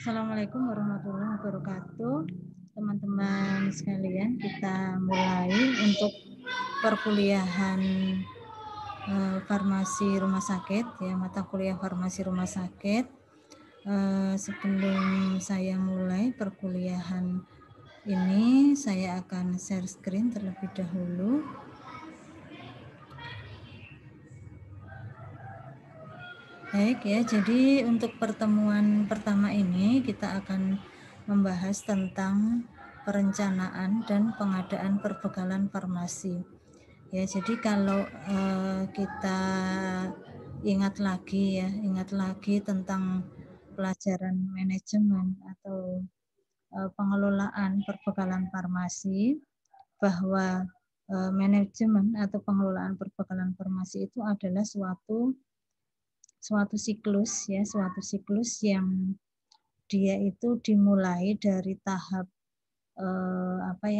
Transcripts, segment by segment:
Assalamualaikum warahmatullahi wabarakatuh. Teman-teman sekalian, kita mulai untuk perkuliahan farmasi rumah sakit, ya, mata kuliah farmasi rumah sakit. Sebelum saya mulai perkuliahan ini, saya akan share screen terlebih dahulu. Baik ya, jadi untuk pertemuan pertama ini kita akan membahas tentang perencanaan dan pengadaan perbekalan farmasi. Ya, jadi kalau kita ingat lagi tentang pelajaran manajemen atau pengelolaan perbekalan farmasi, bahwa manajemen atau pengelolaan perbekalan farmasi itu adalah suatu siklus yang dia itu dimulai dari tahap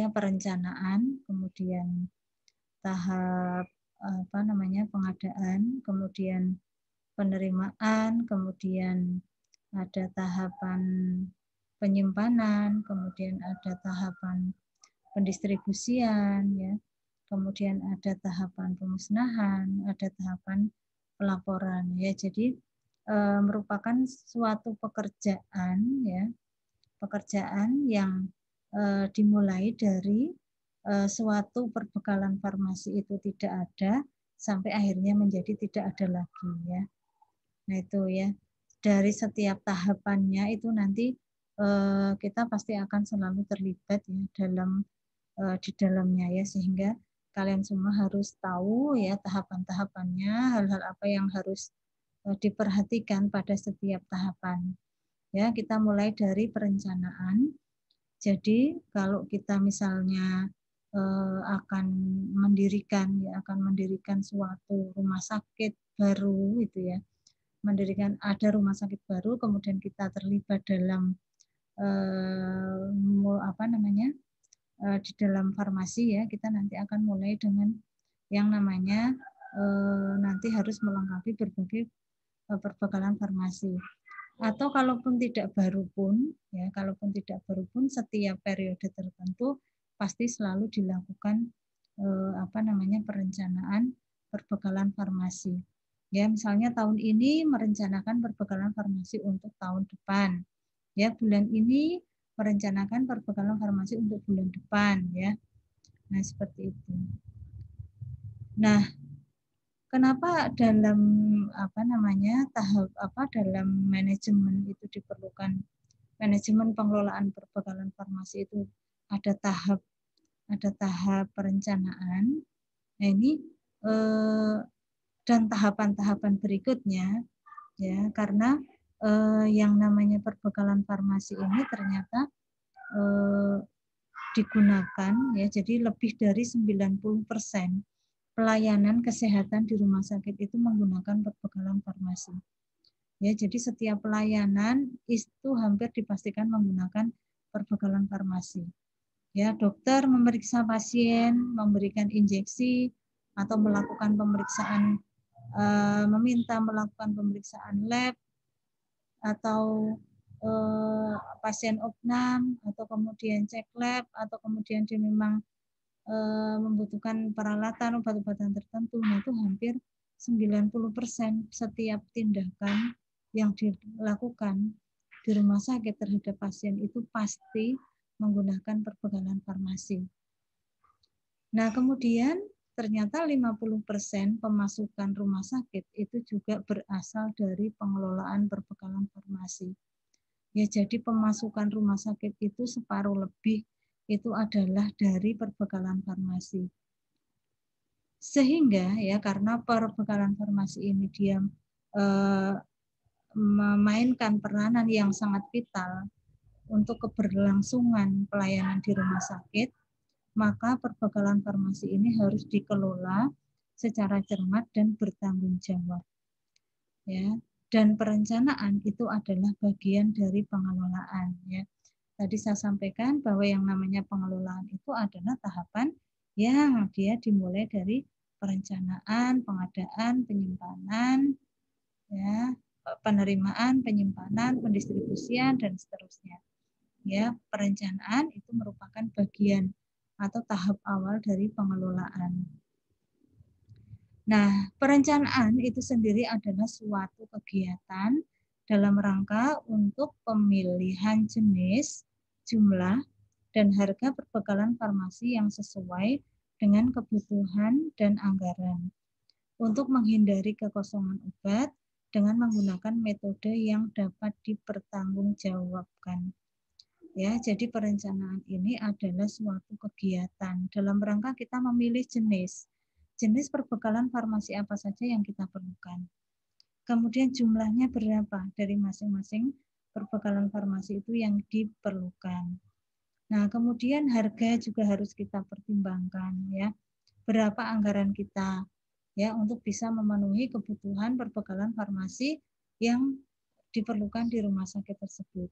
perencanaan, kemudian tahap pengadaan, kemudian penerimaan, kemudian ada tahapan penyimpanan, kemudian ada tahapan pendistribusian, ya, kemudian ada tahapan pemusnahan, ada tahapan pelaporan, ya. Jadi merupakan suatu pekerjaan yang dimulai dari suatu perbekalan farmasi itu tidak ada sampai akhirnya menjadi tidak ada lagi, ya. Nah itu ya, dari setiap tahapannya itu nanti kita pasti akan selalu terlibat ya di dalamnya, ya, sehingga kalian semua harus tahu ya tahapan-tahapannya, hal-hal apa yang harus diperhatikan pada setiap tahapan. Ya, kita mulai dari perencanaan. Jadi kalau kita misalnya akan mendirikan suatu rumah sakit baru itu ya, ada rumah sakit baru, kemudian kita terlibat dalam di dalam farmasi, ya, kita nanti akan mulai dengan yang namanya nanti harus melengkapi berbagai perbekalan farmasi. Atau kalaupun tidak baru pun setiap periode tertentu pasti selalu dilakukan perencanaan perbekalan farmasi. Ya, misalnya tahun ini merencanakan perbekalan farmasi untuk tahun depan. Ya, bulan ini merencanakan perbekalan farmasi untuk bulan depan, ya. Nah, seperti itu. Nah, kenapa dalam dalam manajemen itu diperlukan manajemen pengelolaan perbekalan farmasi itu ada tahap perencanaan. Nah, ini dan tahapan-tahapan berikutnya, ya, karena yang namanya perbekalan farmasi ini ternyata digunakan, ya, jadi lebih dari 90% pelayanan kesehatan di rumah sakit itu menggunakan perbekalan farmasi. Ya, jadi setiap pelayanan itu hampir dipastikan menggunakan perbekalan farmasi. Ya, dokter memeriksa pasien, memberikan injeksi atau melakukan pemeriksaan, meminta melakukan pemeriksaan lab atau pasien opnam atau kemudian cek lab atau kemudian dia memang membutuhkan peralatan obat-obatan tertentu, nah itu hampir 90% setiap tindakan yang dilakukan di rumah sakit terhadap pasien itu pasti menggunakan perbekalan farmasi. Nah, kemudian ternyata 50% pemasukan rumah sakit itu juga berasal dari pengelolaan perbekalan farmasi. Ya, jadi pemasukan rumah sakit itu separuh lebih itu adalah dari perbekalan farmasi. Sehingga ya karena perbekalan farmasi ini dia memainkan peranan yang sangat vital untuk keberlangsungan pelayanan di rumah sakit, maka perbekalan farmasi ini harus dikelola secara cermat dan bertanggung jawab. Ya, dan perencanaan itu adalah bagian dari pengelolaan, ya. Tadi saya sampaikan bahwa yang namanya pengelolaan itu adalah tahapan yang dia dimulai dari perencanaan, pengadaan, penyimpanan, ya, penerimaan, penyimpanan, pendistribusian, dan seterusnya. Ya, perencanaan itu merupakan bagian atau tahap awal dari pengelolaan. Nah, perencanaan itu sendiri adalah suatu kegiatan dalam rangka untuk pemilihan jenis, jumlah, dan harga perbekalan farmasi yang sesuai dengan kebutuhan dan anggaran untuk menghindari kekosongan obat dengan menggunakan metode yang dapat dipertanggungjawabkan. Ya, jadi perencanaan ini adalah suatu kegiatan dalam rangka kita memilih jenis perbekalan farmasi apa saja yang kita perlukan. Kemudian jumlahnya berapa dari masing-masing perbekalan farmasi itu yang diperlukan. Nah, kemudian harga juga harus kita pertimbangkan ya. Berapa anggaran kita ya untuk bisa memenuhi kebutuhan perbekalan farmasi yang diperlukan di rumah sakit tersebut.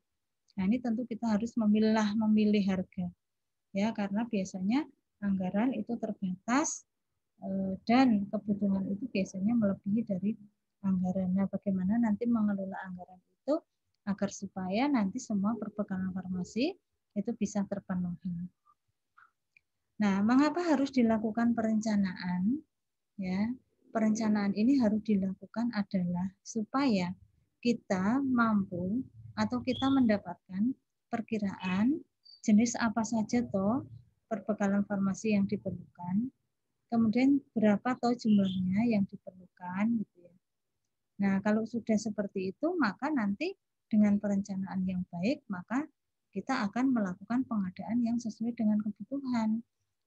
Nah, ini tentu kita harus memilih harga ya, karena biasanya anggaran itu terbatas dan kebutuhan itu biasanya melebihi dari anggaran. Nah, bagaimana nanti mengelola anggaran itu agar supaya nanti semua perbekalan farmasi itu bisa terpenuhi. Nah, mengapa harus dilakukan perencanaan? Ya, perencanaan ini harus dilakukan adalah supaya kita mampu atau kita mendapatkan perkiraan jenis apa saja toh perbekalan farmasi yang diperlukan, kemudian berapa toh jumlahnya yang diperlukan gitu ya. Nah, kalau sudah seperti itu, maka nanti dengan perencanaan yang baik, maka kita akan melakukan pengadaan yang sesuai dengan kebutuhan.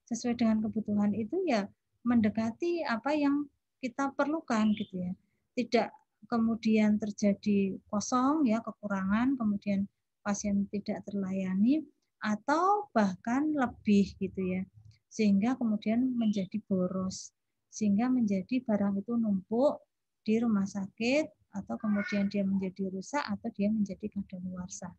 Sesuai dengan kebutuhan itu ya mendekati apa yang kita perlukan gitu ya. Tidak kemudian terjadi kosong ya, kekurangan, kemudian pasien tidak terlayani atau bahkan lebih gitu ya. Sehingga kemudian menjadi boros. Sehingga menjadi barang itu numpuk di rumah sakit atau kemudian dia menjadi rusak atau dia menjadi kadaluarsa.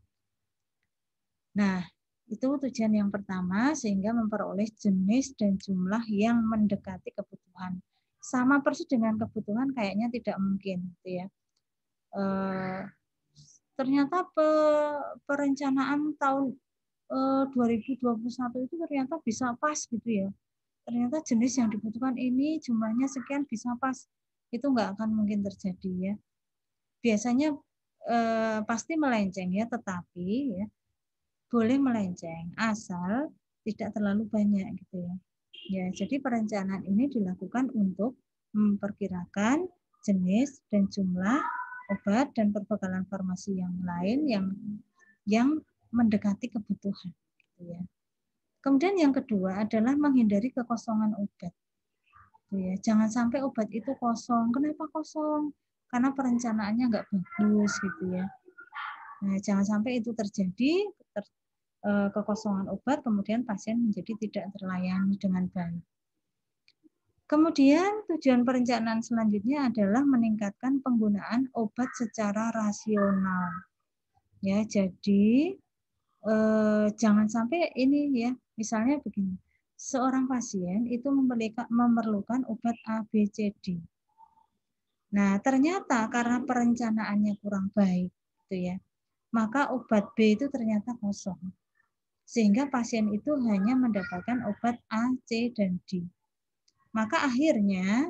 Nah, itu tujuan yang pertama sehingga memperoleh jenis dan jumlah yang mendekati kebutuhan. Sama persis dengan kebutuhan kayaknya tidak mungkin gitu ya. Ternyata perencanaan tahun 2021 itu ternyata bisa pas gitu ya. Ternyata jenis yang dibutuhkan ini jumlahnya sekian bisa pas. Itu nggak akan mungkin terjadi ya. Biasanya pasti melenceng ya, tetapi ya boleh melenceng asal tidak terlalu banyak gitu ya. Ya, jadi perencanaan ini dilakukan untuk memperkirakan jenis dan jumlah obat dan perbekalan farmasi yang lain yang mendekati kebutuhan gitu ya. Kemudian yang kedua adalah menghindari kekosongan obat. Gitu ya. Jangan sampai obat itu kosong. Kenapa kosong? Karena perencanaannya nggak bagus gitu ya. Nah, jangan sampai itu terjadi kekosongan obat, kemudian pasien menjadi tidak terlayani dengan baik. Kemudian tujuan perencanaan selanjutnya adalah meningkatkan penggunaan obat secara rasional. Ya, jadi jangan sampai ini ya, misalnya begini, seorang pasien itu memerlukan obat A, B, C, D. Nah, ternyata karena perencanaannya kurang baik, gitu ya, maka obat B itu ternyata kosong. Sehingga pasien itu hanya mendapatkan obat A, C, dan D. Maka akhirnya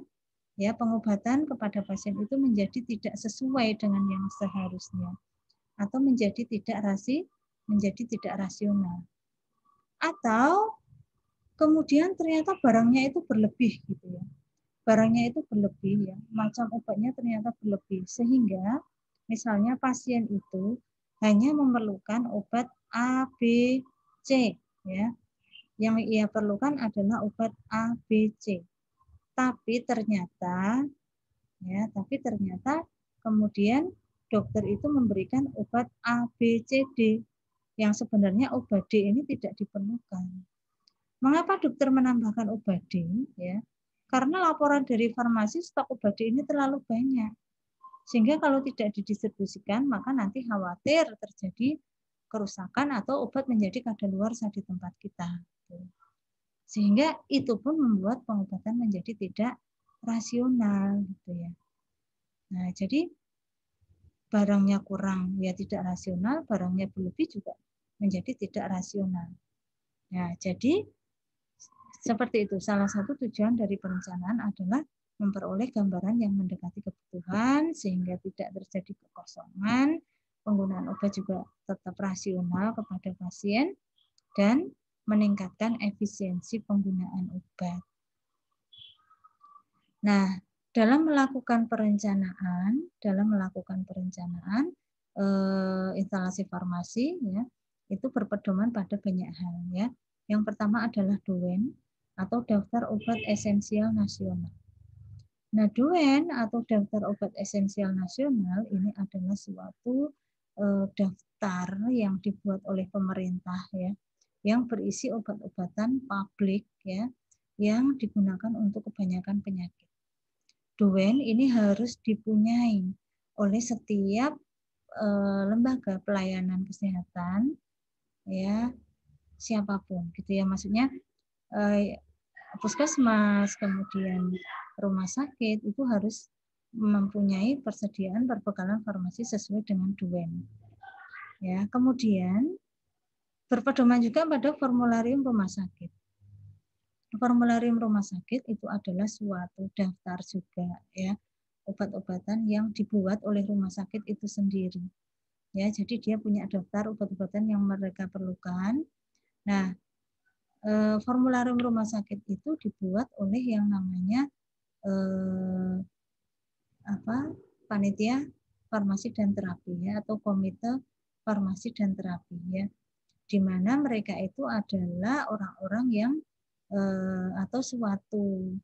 ya pengobatan kepada pasien itu menjadi tidak sesuai dengan yang seharusnya atau menjadi tidak rasional. Atau kemudian ternyata barangnya itu berlebih gitu ya. Barangnya itu berlebih ya, macam obatnya ternyata berlebih sehingga misalnya pasien itu hanya memerlukan obat A, B, C ya. Yang ia perlukan adalah obat A, B, C. Tapi ternyata kemudian dokter itu memberikan obat A, B, C, D yang sebenarnya obat D ini tidak diperlukan. Mengapa dokter menambahkan obat D? Ya, karena laporan dari farmasi stok obat D ini terlalu banyak. Sehingga kalau tidak didistribusikan, maka nanti khawatir terjadi kerusakan atau obat menjadi kadaluarsa di tempat kita. Sehingga itu pun membuat pengobatan menjadi tidak rasional gitu ya. Nah, jadi barangnya kurang, ya tidak rasional, barangnya berlebih juga menjadi tidak rasional. Nah, jadi seperti itu. Salah satu tujuan dari perencanaan adalah memperoleh gambaran yang mendekati kebutuhan sehingga tidak terjadi kekosongan, penggunaan obat juga tetap rasional kepada pasien, dan meningkatkan efisiensi penggunaan obat. Nah, dalam melakukan perencanaan instalasi farmasi ya, itu berpedoman pada banyak hal ya. Yang pertama adalah DOEN atau Daftar Obat Esensial Nasional. Nah, DOEN atau Daftar Obat Esensial Nasional ini adalah suatu daftar yang dibuat oleh pemerintah ya, yang berisi obat-obatan publik ya, yang digunakan untuk kebanyakan penyakit. DOEN ini harus dipunyai oleh setiap lembaga pelayanan kesehatan ya, siapapun gitu ya, maksudnya puskesmas, kemudian rumah sakit itu harus mempunyai persediaan perbekalan farmasi sesuai dengan DOEN. Ya, kemudian berpedoman juga pada formularium rumah sakit. Formularium rumah sakit itu adalah suatu daftar juga ya, obat-obatan yang dibuat oleh rumah sakit itu sendiri. Ya, jadi dia punya daftar obat-obatan yang mereka perlukan. Nah, formularium rumah sakit itu dibuat oleh yang namanya panitia farmasi dan terapi ya, atau komite farmasi dan terapi ya, di mana mereka itu adalah orang-orang yang atau suatu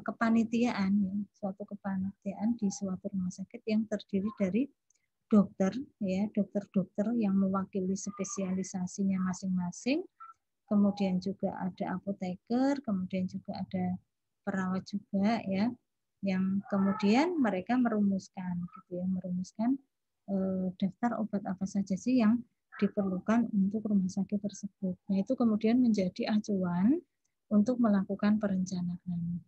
kepanitiaan ya, suatu kepanitiaan di suatu rumah sakit yang terdiri dari dokter ya, dokter-dokter yang mewakili spesialisasinya masing-masing, kemudian juga ada apoteker, kemudian juga ada perawat juga ya, yang kemudian mereka merumuskan gitu ya, merumuskan daftar obat apa saja sih yang diperlukan untuk rumah sakit tersebut. Nah, itu kemudian menjadi acuan untuk melakukan perencanaan.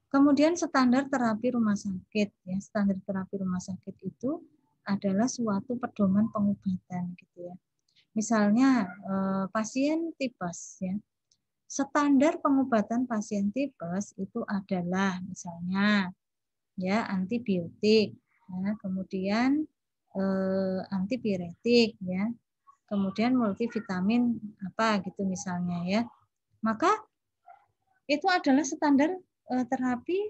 Kemudian standar terapi rumah sakit ya, standar terapi rumah sakit itu adalah suatu pedoman pengobatan gitu ya. Misalnya pasien tipes ya. Standar pengobatan pasien tipes itu adalah misalnya ya antibiotik, ya, kemudian antipiretik ya, kemudian multivitamin apa gitu misalnya ya. Maka itu adalah standar terapi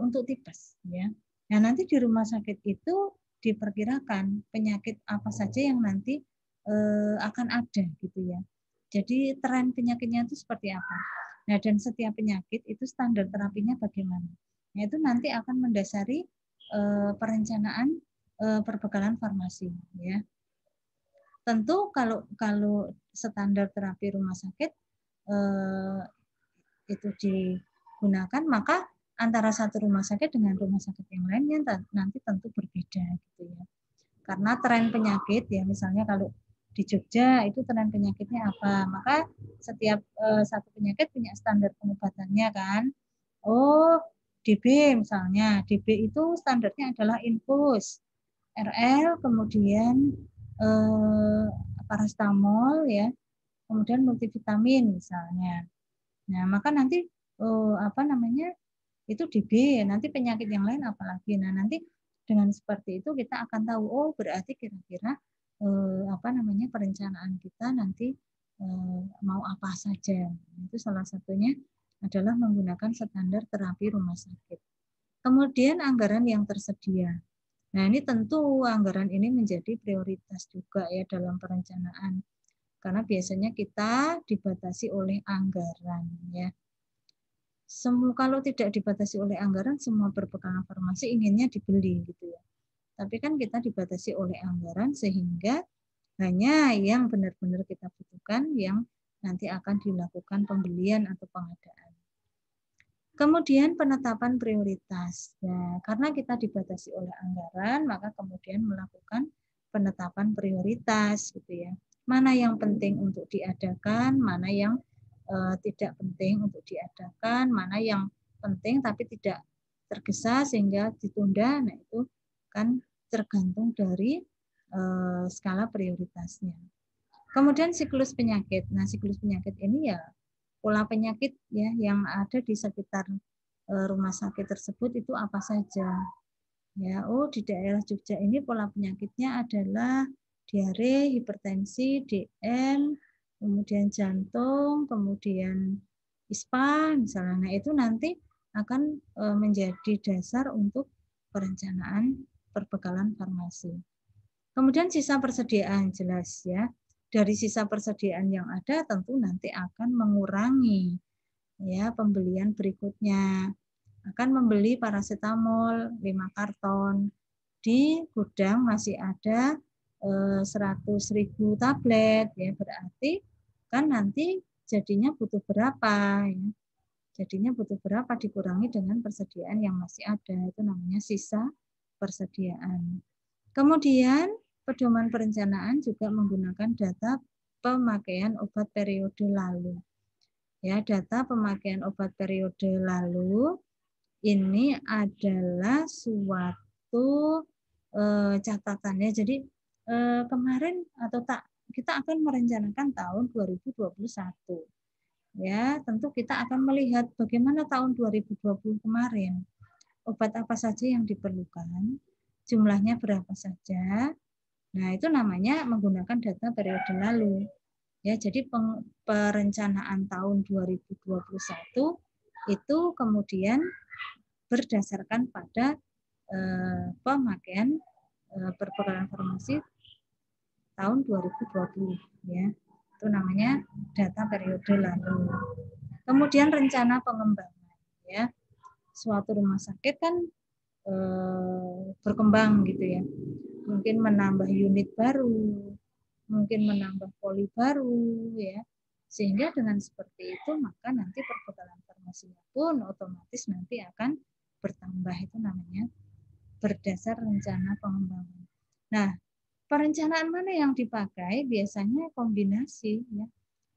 untuk tipes ya. Nah, nanti di rumah sakit itu diperkirakan penyakit apa saja yang nanti akan ada gitu ya. Jadi tren penyakitnya itu seperti apa. Nah, dan setiap penyakit itu standar terapinya bagaimana. Nah, itu nanti akan mendasari perencanaan perbekalan farmasi ya. Tentu kalau standar terapi rumah sakit itu digunakan, maka antara satu rumah sakit dengan rumah sakit yang lainnya nanti tentu berbeda gitu ya. Karena tren penyakit ya, misalnya kalau di Jogja itu tren penyakitnya apa, maka setiap satu penyakit punya standar pengobatannya kan. Oh, DB misalnya, DB itu standarnya adalah infus, RL, kemudian paracetamol ya, kemudian multivitamin misalnya. Nah, maka nanti itu DB, nanti penyakit yang lain apalagi. Nah, nanti dengan seperti itu kita akan tahu, oh berarti kira-kira perencanaan kita nanti mau apa saja. Itu salah satunya adalah menggunakan standar terapi rumah sakit. Kemudian anggaran yang tersedia. Nah, ini tentu anggaran ini menjadi prioritas juga ya dalam perencanaan. Karena biasanya kita dibatasi oleh anggaran ya. Kalau tidak dibatasi oleh anggaran, semua perbekalan farmasi inginnya dibeli gitu ya. Tapi kan kita dibatasi oleh anggaran sehingga hanya yang benar-benar kita butuhkan yang nanti akan dilakukan pembelian atau pengadaan. Kemudian penetapan prioritas. Nah, karena kita dibatasi oleh anggaran, maka kemudian melakukan penetapan prioritas gitu ya. Mana yang penting untuk diadakan, mana yang tidak penting untuk diadakan, mana yang penting tapi tidak tergesa sehingga ditunda. Nah, itu kan tergantung dari skala prioritasnya. Kemudian siklus penyakit. Nah, siklus penyakit ini ya pola penyakit ya yang ada di sekitar rumah sakit tersebut itu apa saja. Ya, di daerah Jogja ini pola penyakitnya adalah diare, hipertensi, DM, kemudian jantung, kemudian ISPA misalnya. Nah, itu nanti akan menjadi dasar untuk perencanaan perbekalan farmasi. Kemudian sisa persediaan jelas ya. Dari sisa persediaan yang ada tentu nanti akan mengurangi ya pembelian berikutnya. Akan membeli paracetamol 5 karton. Di gudang masih ada 100.000 tablet ya, berarti kan nanti jadinya butuh berapa ya. Jadinya butuh berapa dikurangi dengan persediaan yang masih ada, itu namanya sisa persediaan. Kemudian pedoman perencanaan juga menggunakan data pemakaian obat periode lalu. Ya, data pemakaian obat periode lalu ini adalah suatu catatannya. Jadi kemarin atau kita akan merencanakan tahun 2021. Ya, tentu kita akan melihat bagaimana tahun 2020 kemarin. Obat apa saja yang diperlukan, jumlahnya berapa saja. Nah, itu namanya menggunakan data periode lalu. Ya, jadi perencanaan tahun 2021 itu kemudian berdasarkan pada pemakaian perbekalan farmasi tahun 2020 ya. Itu namanya data periode lalu. Kemudian rencana pengembangan ya. Suatu rumah sakit kan berkembang gitu ya. Mungkin menambah unit baru, mungkin menambah poli baru ya. Sehingga dengan seperti itu maka nanti perbekalan farmasinya pun otomatis nanti akan bertambah, itu namanya berdasar rencana pengembangan. Nah, perencanaan mana yang dipakai? Biasanya kombinasi ya.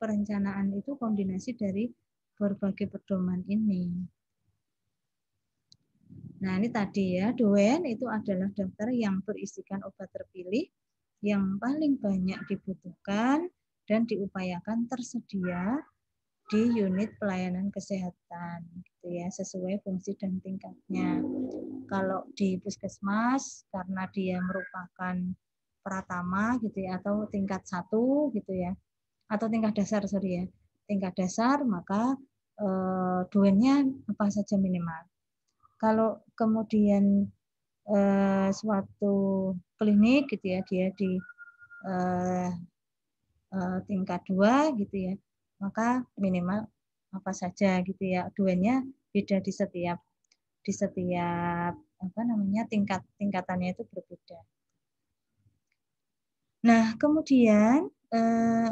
Perencanaan itu kombinasi dari berbagai pedoman ini. Nah, ini tadi ya, DOEN itu adalah daftar yang berisikan obat terpilih yang paling banyak dibutuhkan dan diupayakan tersedia di unit pelayanan kesehatan gitu ya, sesuai fungsi dan tingkatnya. Kalau di puskesmas karena dia merupakan pratama gitu ya, atau tingkat 1 gitu ya, atau tingkat dasar sorry ya, tingkat dasar, maka DOEN-nya apa saja minimal. Kalau kemudian suatu klinik gitu ya, dia di tingkat 2 gitu ya, maka minimal apa saja gitu ya. DOEN-nya beda di setiap apa namanya tingkatannya itu berbeda. Nah, kemudian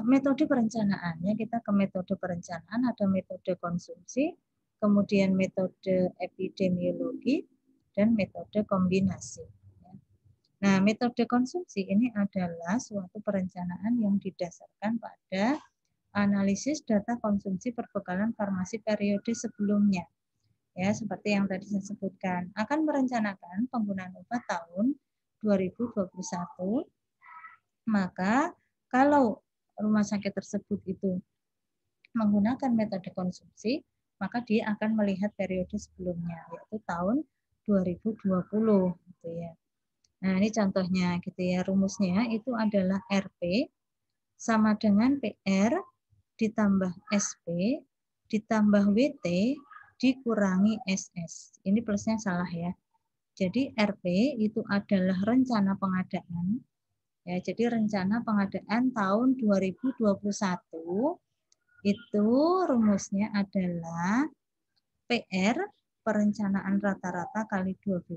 metode perencanaannya, kita ke metode perencanaan, ada metode konsumsi, kemudian metode epidemiologi, dan metode kombinasi. Nah, metode konsumsi ini adalah suatu perencanaan yang didasarkan pada analisis data konsumsi perbekalan farmasi periode sebelumnya. Ya, seperti yang tadi saya sebutkan, akan merencanakan penggunaan obat tahun 2021. Maka kalau rumah sakit tersebut itu menggunakan metode konsumsi, maka dia akan melihat periode sebelumnya, yaitu tahun 2020 gitu ya. Nah, ini contohnya gitu ya, rumusnya itu adalah RP sama dengan PR ditambah SP ditambah WT dikurangi SS. Ini plusnya salah ya. Jadi RP itu adalah rencana pengadaan. Ya, jadi rencana pengadaan tahun 2021 itu rumusnya adalah PR perencanaan rata-rata kali 12.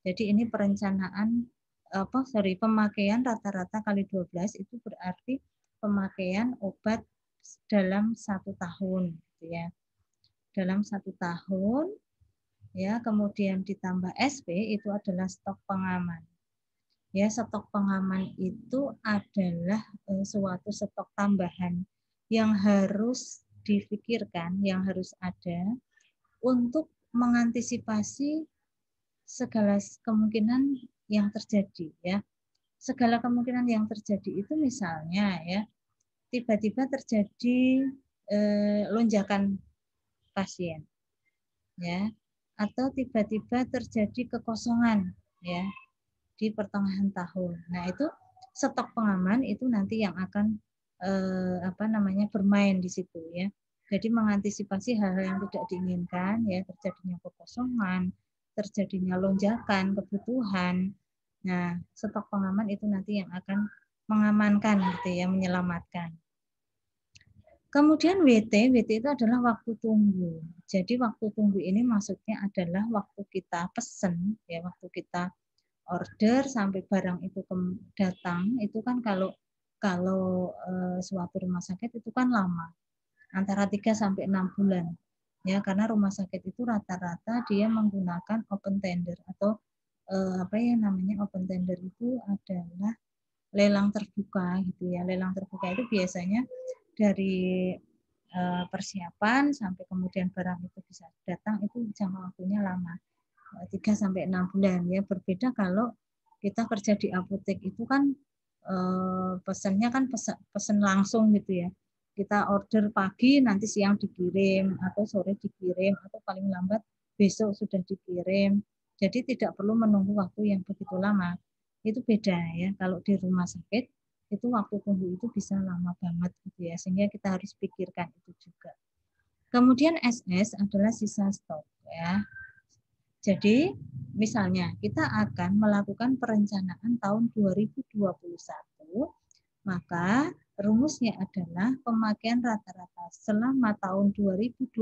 Jadi ini perencanaan pemakaian rata-rata kali 12 itu berarti pemakaian obat dalam 1 tahun gitu ya. Dalam 1 tahun ya, kemudian ditambah SP itu adalah stok pengaman. Ya, stok pengaman itu adalah suatu stok tambahan yang harus difikirkan, yang harus ada untuk mengantisipasi segala kemungkinan yang terjadi ya. Segala kemungkinan yang terjadi itu misalnya ya, tiba-tiba terjadi lonjakan pasien ya, atau tiba-tiba terjadi kekosongan ya di pertengahan tahun. Nah, itu stok pengaman itu nanti yang akan bermain di situ ya. Jadi mengantisipasi hal-hal yang tidak diinginkan ya, terjadinya kekosongan, terjadinya lonjakan kebutuhan. Nah, stok pengaman itu nanti yang akan mengamankan gitu ya, menyelamatkan. Kemudian WT itu adalah waktu tunggu. Jadi waktu tunggu ini maksudnya adalah waktu kita pesen ya, waktu kita order sampai barang itu datang itu kan kalau suatu rumah sakit itu kan lama, antara 3 sampai 6 bulan. Ya, karena rumah sakit itu rata-rata dia menggunakan open tender atau open tender itu adalah lelang terbuka gitu ya. Lelang terbuka itu biasanya dari persiapan sampai kemudian barang itu bisa datang itu jangka waktunya lama. 3 sampai 6 bulan ya. Berbeda kalau kita kerja di apotek itu kan pesannya kan pesan langsung gitu ya. Kita order pagi nanti siang dikirim atau sore dikirim atau paling lambat besok sudah dikirim. Jadi tidak perlu menunggu waktu yang begitu lama. Itu beda ya. Kalau di rumah sakit itu waktu tunggu itu bisa lama banget gitu ya. Sehingga kita harus pikirkan itu juga. Kemudian SS adalah sisa stok ya. Jadi, misalnya kita akan melakukan perencanaan tahun 2021, maka rumusnya adalah pemakaian rata-rata selama tahun 2020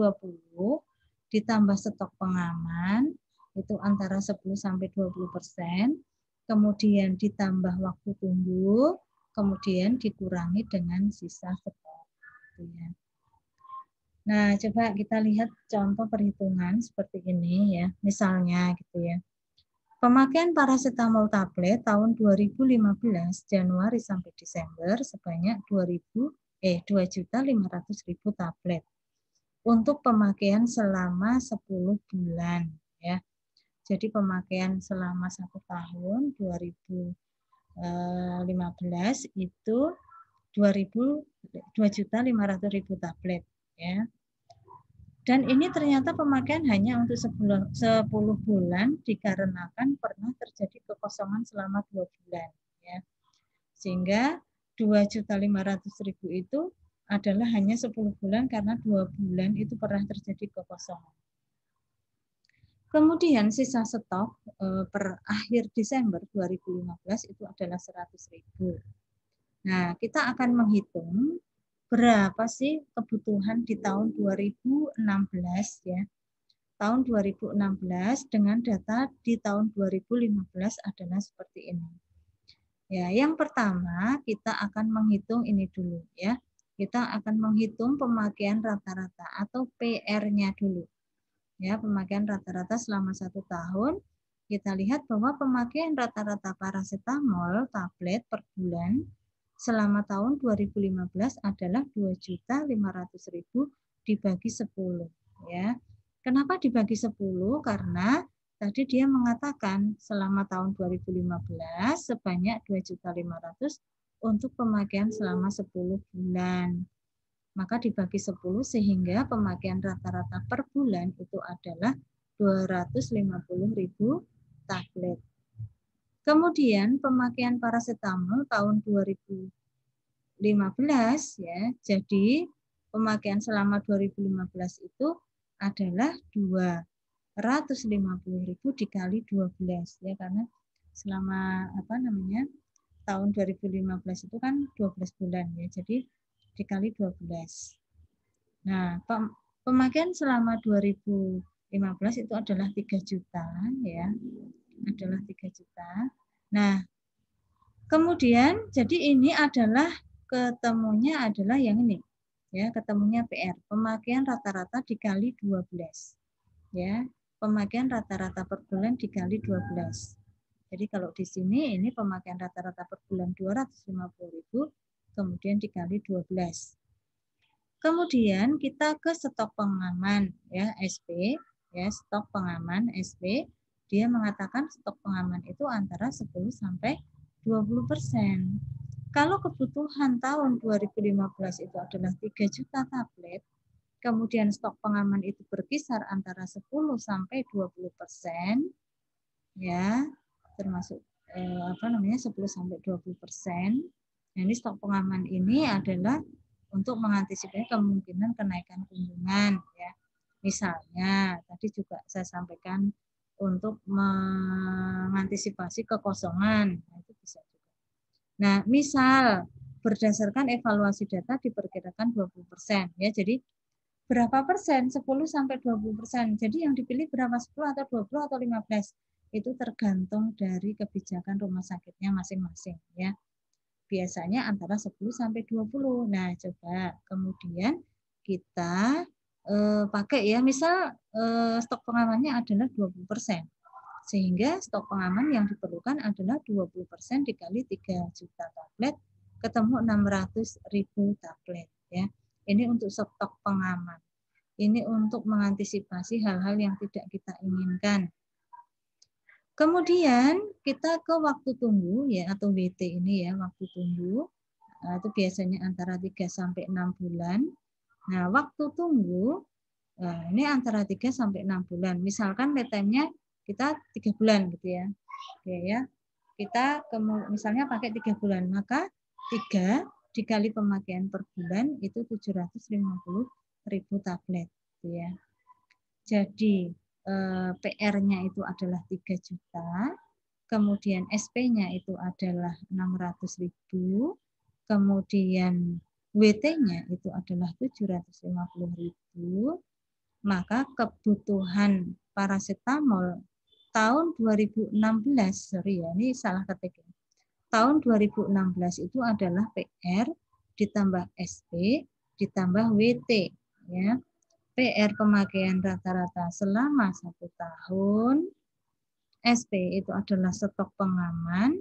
ditambah stok pengaman itu antara 10 sampai 20%, kemudian ditambah waktu tunggu, kemudian dikurangi dengan sisa stok. Nah, coba kita lihat contoh perhitungan seperti ini ya. Misalnya gitu ya. Pemakaian paracetamol tablet tahun 2015 Januari sampai Desember sebanyak 2.500.000 tablet untuk pemakaian selama 10 bulan ya. Jadi pemakaian selama 1 tahun 2015 itu 2.500.000 tablet ya. Dan ini ternyata pemakaian hanya untuk 10 bulan dikarenakan pernah terjadi kekosongan selama 2 bulan. Ya. Sehingga 2.500.000 itu adalah hanya 10 bulan karena 2 bulan itu pernah terjadi kekosongan. Kemudian sisa stok per akhir Desember 2015 itu adalah 100.000. Nah, kita akan menghitung berapa sih kebutuhan di tahun 2016 ya. Tahun 2016 dengan data di tahun 2015 adalah seperti ini. Ya, yang pertama kita akan menghitung ini dulu ya. Kita akan menghitung pemakaian rata-rata atau PR-nya dulu. Ya, pemakaian rata-rata selama 1 tahun. Kita lihat bahwa pemakaian rata-rata paracetamol tablet per bulan selama tahun 2015 adalah 2.500.000 dibagi 10 ya. Kenapa dibagi 10? Karena tadi dia mengatakan selama tahun 2015 sebanyak 2.500.000 untuk pemakaian selama 10 bulan. Maka dibagi 10 sehingga pemakaian rata-rata per bulan itu adalah 250.000 tablet. Kemudian pemakaian paracetamol tahun 2015 ya. Jadi pemakaian selama 2015 itu adalah 250.000 dikali 12 ya, karena selama tahun 2015 itu kan 12 bulan ya. Jadi dikali 12. Nah, pemakaian selama 2015 itu adalah 3 juta ya. Adalah 3 juta. Nah, kemudian jadi ini adalah ketemunya adalah yang ini. Ya, ketemunya PR, pemakaian rata-rata dikali 12. Ya, pemakaian rata-rata per bulan dikali 12. Jadi kalau di sini ini pemakaian rata-rata per bulan 250.000 kemudian dikali 12. Kemudian kita ke stok pengaman ya, SP ya, stok pengaman SP dia mengatakan stok pengaman itu antara 10 sampai 20%. Kalau kebutuhan tahun 2015 itu adalah 3 juta tablet, kemudian stok pengaman itu berkisar antara 10 sampai 20%, ya, termasuk 10 sampai 20%. Nah, ini stok pengaman ini adalah untuk mengantisipasi kemungkinan kenaikan kunjungan, ya. Misalnya tadi juga saya sampaikan untuk mengantisipasi kekosongan, nah, itu bisa juga. Nah, misal berdasarkan evaluasi data diperkirakan 20%, ya. Jadi berapa persen? 10 sampai 20%. Jadi yang dipilih berapa? 10 atau 20 atau 15? Itu tergantung dari kebijakan rumah sakitnya masing-masing, ya. Biasanya antara 10 sampai 20. Nah, coba kemudian kita pakai, ya, misal stok pengamannya adalah 20%. Sehingga stok pengaman yang diperlukan adalah 20% dikali 3 juta tablet, ketemu 600.000 tablet, ya. Ini untuk stok pengaman. Ini untuk mengantisipasi hal-hal yang tidak kita inginkan. Kemudian kita ke waktu tunggu, ya, atau WT ini, ya, waktu tunggu. Nah, itu biasanya antara 3 sampai 6 bulan. Nah, waktu tunggu ini antara 3 sampai 6 bulan. Misalkan lead time-nya kita 3 bulan gitu, ya. Oke, ya. Kita misalnya pakai 3 bulan, maka 3 dikali pemakaian per bulan itu 750.000 tablet, gitu, ya. Jadi PR-nya itu adalah 3 juta, kemudian SP-nya itu adalah 600.000, kemudian WT-nya itu adalah 750.000, maka kebutuhan paracetamol tahun 2016, sorry, ya, ini salah ketik. Tahun 2016 itu adalah PR ditambah SP ditambah WT, ya. PR pemakaian rata-rata selama 1 tahun, SP itu adalah stok pengaman,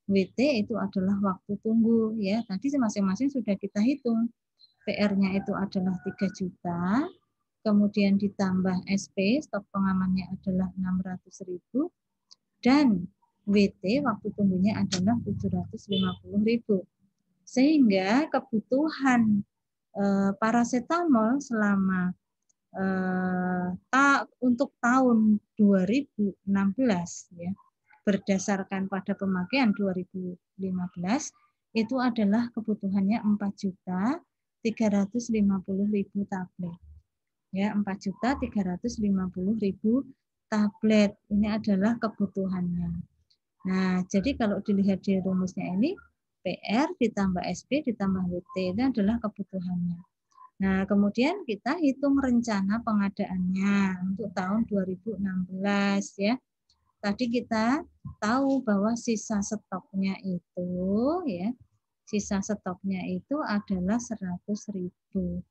WT itu adalah waktu tunggu, ya. Tadi masing-masing sudah kita hitung. PR-nya itu adalah 3 juta, kemudian ditambah SP, stok pengamannya adalah 600.000, dan WT waktu tunggunya adalah 750.000. Sehingga kebutuhan paracetamol selama untuk tahun 2016, ya, berdasarkan pada pemakaian 2015 itu adalah kebutuhannya 4.350.000 tablet, ya. 4.350.000 tablet ini adalah kebutuhannya. Nah, jadi kalau dilihat di rumusnya ini, PR ditambah SP ditambah WT itu adalah kebutuhannya. Nah, kemudian kita hitung rencana pengadaannya untuk tahun 2016, ya. Tadi kita tahu bahwa sisa stoknya itu, ya, sisa stoknya itu adalah 100.000.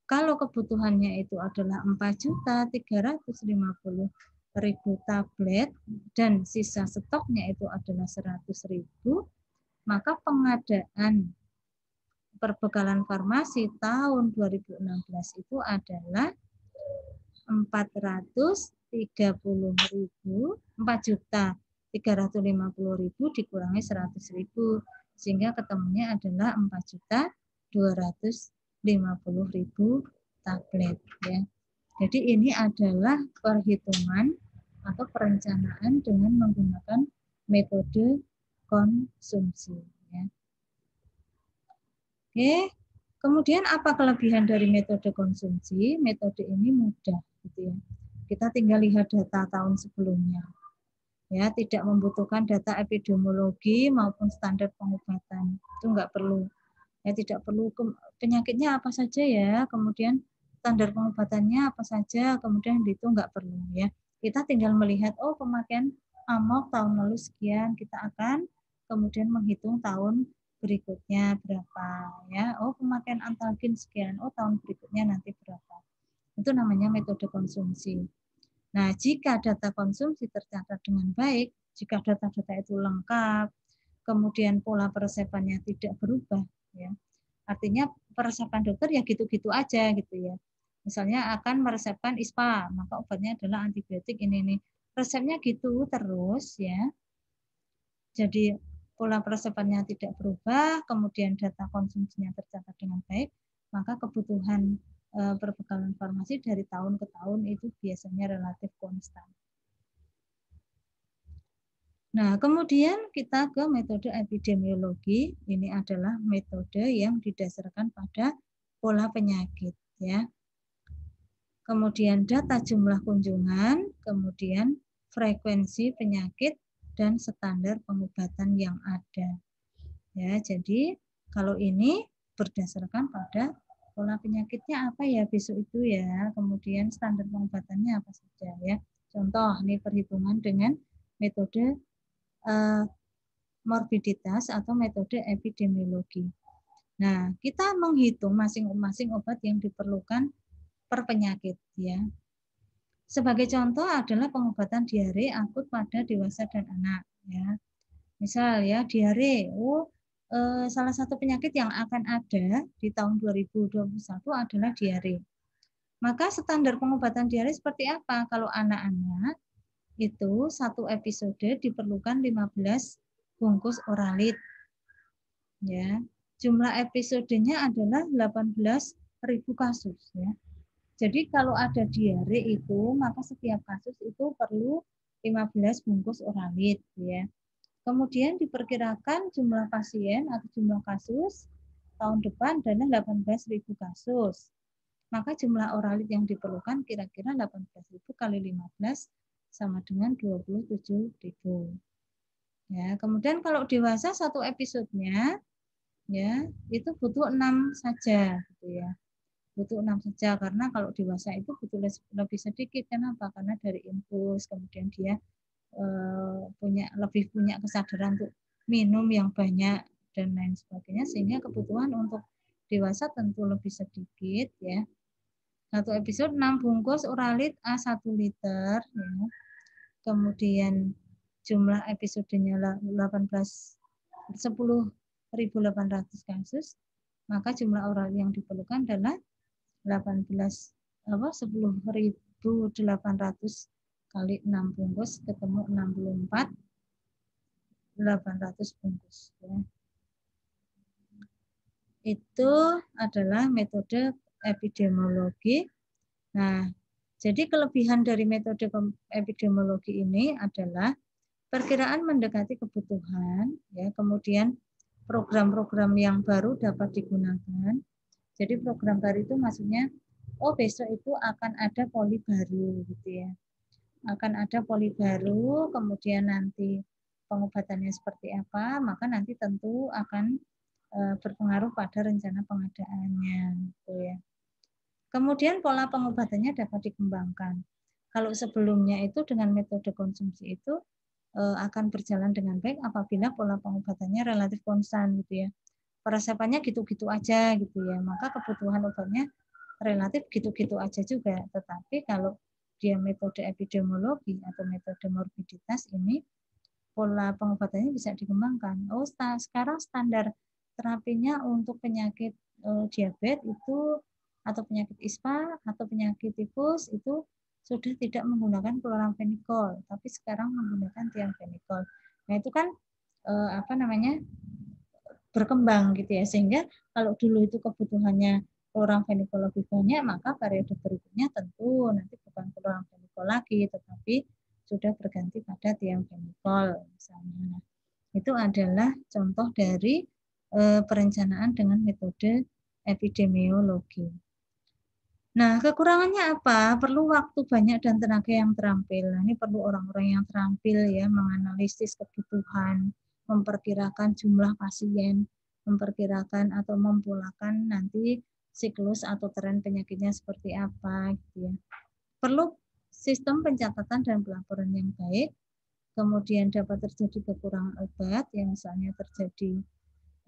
Kalau kebutuhannya itu adalah 4.350.000 tablet dan sisa stoknya itu adalah 100.000, maka pengadaan perbekalan farmasi tahun 2016 itu adalah 4.350.000 dikurangi 100.000, sehingga ketemunya adalah 4.250.000 tablet, ya. Jadi ini adalah perhitungan atau perencanaan dengan menggunakan metode konsumsi, ya. Oke, kemudian apa kelebihan dari metode konsumsi? Metode ini mudah, gitu, ya. Kita tinggal lihat data tahun sebelumnya, ya. Tidak membutuhkan data epidemiologi maupun standar pengobatan, itu enggak perlu, ya. Tidak perlu penyakitnya apa saja, ya. Kemudian standar pengobatannya apa saja, kemudian itu enggak perlu, ya. Kita tinggal melihat, oh, pemakaian AMOK tahun lalu sekian, kita akan kemudian menghitung tahun berikutnya berapa, ya. Oh, pemakaian antalgin sekian, oh, tahun berikutnya nanti berapa. Itu namanya metode konsumsi. Nah, jika data konsumsi tercatat dengan baik, jika data-data itu lengkap, kemudian pola peresepannya tidak berubah, ya. Artinya peresepan dokter ya gitu-gitu aja, gitu, ya. Misalnya akan meresepkan ISPA, maka obatnya adalah antibiotik ini. resepnya gitu terus ya. Jadi pola peresepannya tidak berubah, kemudian data konsumsinya tercatat dengan baik, maka kebutuhan perbekalan farmasi dari tahun ke tahun itu biasanya relatif konstan. Nah, kemudian kita ke metode epidemiologi. Ini adalah metode yang didasarkan pada pola penyakit, ya. Kemudian data jumlah kunjungan, kemudian frekuensi penyakit dan standar pengobatan yang ada. Ya, jadi kalau ini berdasarkan pada pola penyakitnya apa ya besok itu ya, kemudian standar pengobatannya apa saja ya. Contoh, ini perhitungan dengan metode morbiditas atau metode epidemiologi. Nah, kita menghitung masing-masing obat yang diperlukan per penyakit ya. Sebagai contoh adalah pengobatan diare akut pada dewasa dan anak ya. Misal ya diare, salah satu penyakit yang akan ada di tahun 2021 adalah diare. Maka standar pengobatan diare seperti apa? Kalau anak-anak itu satu episode diperlukan 15 bungkus oralit. Ya. Jumlah episodenya adalah 18.000 kasus ya. Jadi kalau ada diare itu, maka setiap kasus itu perlu 15 bungkus oralit ya. Kemudian diperkirakan jumlah pasien atau jumlah kasus tahun depan adalah 18.000 kasus. Maka jumlah oralit yang diperlukan kira-kira 18.000 kali 15 sama dengan 27.000. Ya, kemudian kalau dewasa satu episodenya ya itu butuh 6 saja gitu ya. Butuh 6 saja karena kalau dewasa itu butuh lebih sedikit. Kenapa? Karena dari infus kemudian dia punya kesadaran untuk minum yang banyak dan lain sebagainya sehingga kebutuhan untuk dewasa tentu lebih sedikit ya. Satu episode 6 bungkus oralit A1 liter ya. Kemudian jumlah episodenya 10.800 kasus, maka jumlah oralit yang diperlukan adalah 10.800 kali 6 bungkus ketemu 64.800 bungkus ya. Itu adalah metode epidemiologi. Nah, jadi kelebihan dari metode epidemiologi ini adalah perkiraan mendekati kebutuhan ya, kemudian program-program yang baru dapat digunakan. Jadi program baru itu maksudnya besok itu akan ada poli baru gitu ya. Akan ada poli baru, kemudian nanti pengobatannya seperti apa, maka nanti tentu akan berpengaruh pada rencana pengadaannya gitu ya. Kemudian pola pengobatannya dapat dikembangkan. Kalau sebelumnya itu dengan metode konsumsi itu akan berjalan dengan baik apabila pola pengobatannya relatif konstan gitu ya. Peresepannya gitu-gitu aja gitu ya. Maka kebutuhan obatnya relatif gitu-gitu aja juga. Tetapi kalau dia metode epidemiologi atau metode morbiditas ini pola pengobatannya bisa dikembangkan. Sekarang standar terapinya untuk penyakit diabetes itu atau penyakit ISPA atau penyakit tifus itu sudah tidak menggunakan chloramphenicol, tapi sekarang menggunakan thiamphenicol. Nah itu kan berkembang gitu ya, sehingga kalau dulu itu kebutuhannya chloramphenicol lebih banyak, maka periode berikutnya tentu nanti bukan chloramphenicol lagi, tetapi sudah berganti pada thiamphenicol misalnya. Nah, itu adalah contoh dari perencanaan dengan metode epidemiologi. Nah, kekurangannya apa? Perlu waktu banyak dan tenaga yang terampil. Nah, ini perlu orang-orang yang terampil ya, menganalisis kebutuhan, memperkirakan jumlah pasien, memperkirakan atau mempolakan nanti siklus atau tren penyakitnya seperti apa gitu ya. Perlu sistem pencatatan dan pelaporan yang baik. Kemudian dapat terjadi kekurangan obat, yang misalnya terjadi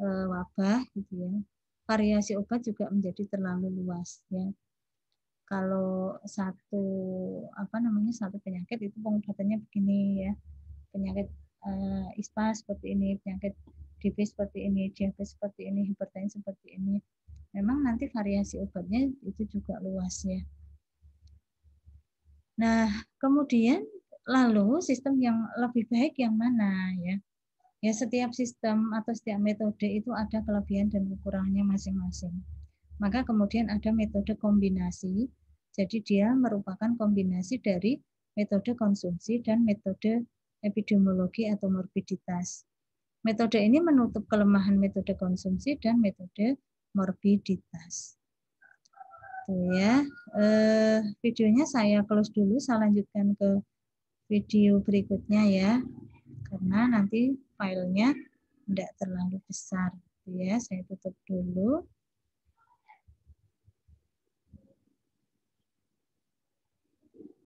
wabah gitu ya. Variasi obat juga menjadi terlalu luas ya. Kalau satu penyakit itu pengobatannya begini ya, penyakit ISPA seperti ini, penyakit DB seperti ini, diabetes seperti ini, hipertensi seperti ini. Memang nanti variasi obatnya itu juga luas ya. Nah, kemudian Lalu sistem yang lebih baik yang mana ya? Ya, setiap sistem atau setiap metode itu ada kelebihan dan kekurangannya masing-masing. Maka kemudian ada metode kombinasi. Jadi dia merupakan kombinasi dari metode konsumsi dan metode epidemiologi atau morbiditas. Metode ini menutup kelemahan metode konsumsi dan metode morbiditas. Tuh ya. Videonya saya close dulu, saya lanjutkan ke video berikutnya ya. Karena nanti filenya tidak terlalu besar. Ya, saya tutup dulu.